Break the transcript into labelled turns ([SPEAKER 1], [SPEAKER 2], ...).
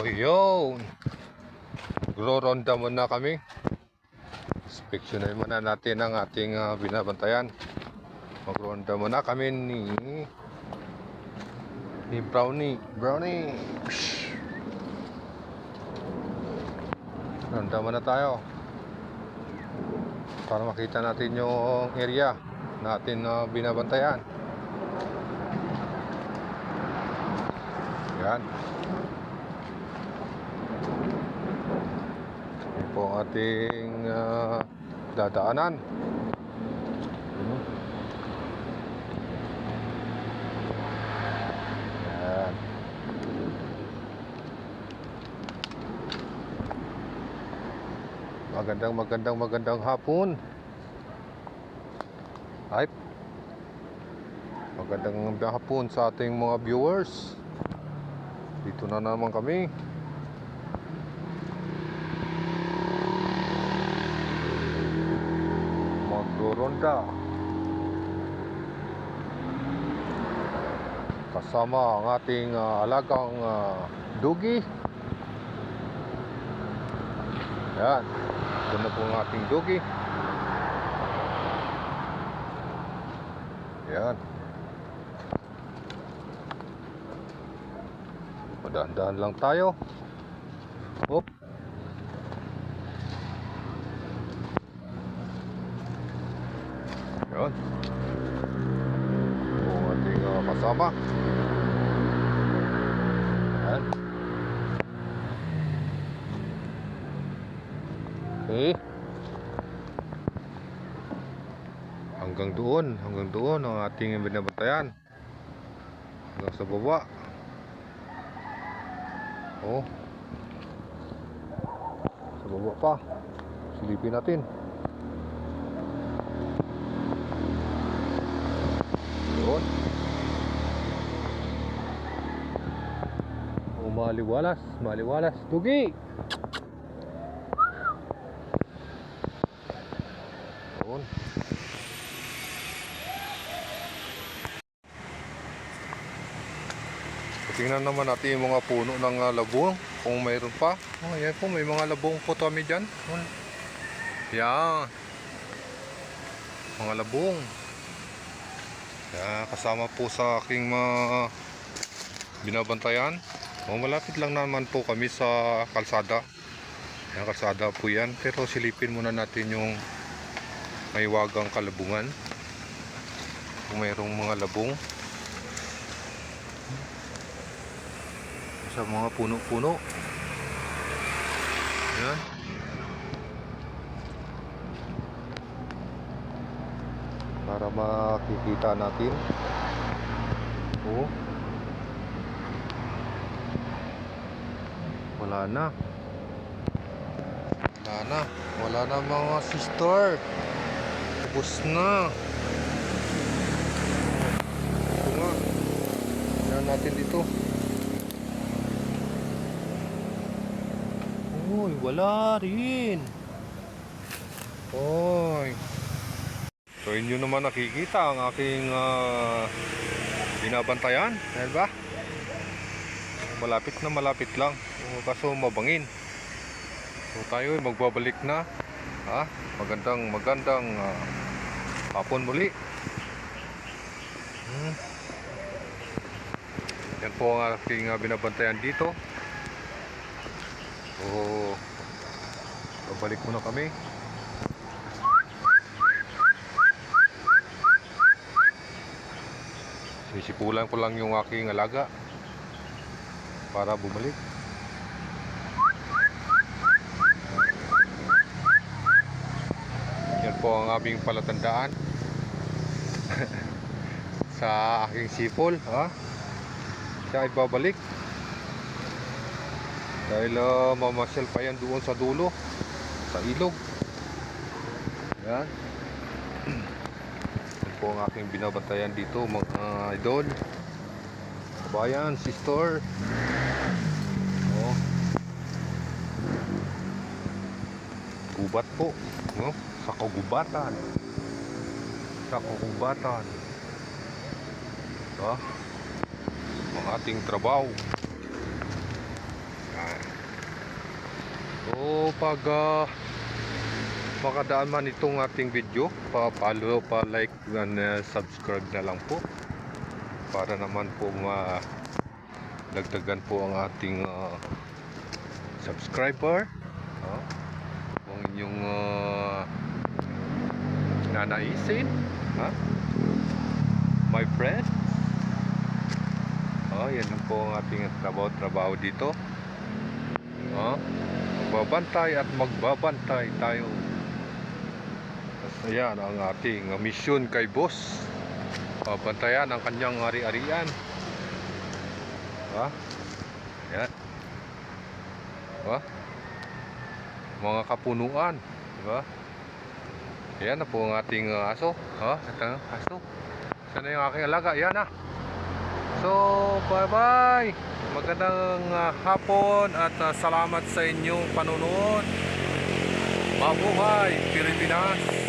[SPEAKER 1] So yun, magro-ronda muna kami. Inspeksyonin muna natin ang ating binabantayan. Magro-ronda muna kami ni Brownie. Psh. Ronda muna tayo para makita natin yung area natin na binabantayan. Yan. Yan po ang ating dadaanan. Yan. Magandang hapon. Ay, magandang hapon sa ating mga viewers. Dito na naman kami. Magro-ronda kasama ang ating alagang Dugi. Yan. Ito na po ang ating Dugi. Yan. Dahan-dahan lang tayo. Hop. Yan. Ito ang ating kasama. Yan. Okay. Hanggang doon ang ating binabantayan. Hanggang sa baba. Oh. Sa baba pa. Silipin natin. Doon. Oh, maliwalas. Dugi. Doon. Tingnan naman natin yung mga puno ng labong kung mayroon pa. Oh, ayan po, may mga labong po kami dyan. Yan. Mga labong. Yan, kasama po sa aking mga binabantayan. Oh, malapit lang naman po kami sa kalsada. Yan, kalsada po yan. Pero silipin muna natin yung may wagang kalabungan. Kung mayroong mga labong. Sa mga puno-puno. Yan. Para makikita natin. Oh. Wala na mga sister. Ubus na. Ito nga. Yan natin dito. Uy, wala rin. Oy. So inyo naman nakikita ang aking binabantayan, dahil ba? Malapit lang. Kaso mabangin. So tayo ay magbabalik na. Magandang hapon muli. Yan po ang aking binabantayan dito. So babalik muna kami. Sisipulan ko lang yung aking alaga para bumalik. Yan po ang aming palatandaan sa aking sipol. Siya ay babalik dahil mamasyal pa yan doon sa dulo, sa ilog. Yan. Yan po ang aking binabantayan dito, mga idol, kabayan, sister. Gubat po, sa kagubatan. Ang ating trabaho. Yan. pag makadaan man itong ating video, pa-follow, pa-like, and subscribe na lang po para naman po dagdagan po ang ating subscriber. Kung inyong nanaisin, my friend. Yan lang po ang ating trabaho dito. Magbabantay at magbabantay tayo. Ayan ang ating mission kay boss. Bantayan ang kanyang ari-arian. Ayan. Mga kapunuan. Ayan na po ang ating aso. Ito aso. Sana yung aking alaga. Ayan na. So, bye-bye. Magandang hapon at salamat sa inyong panonood. Mabuhay Pilipinas.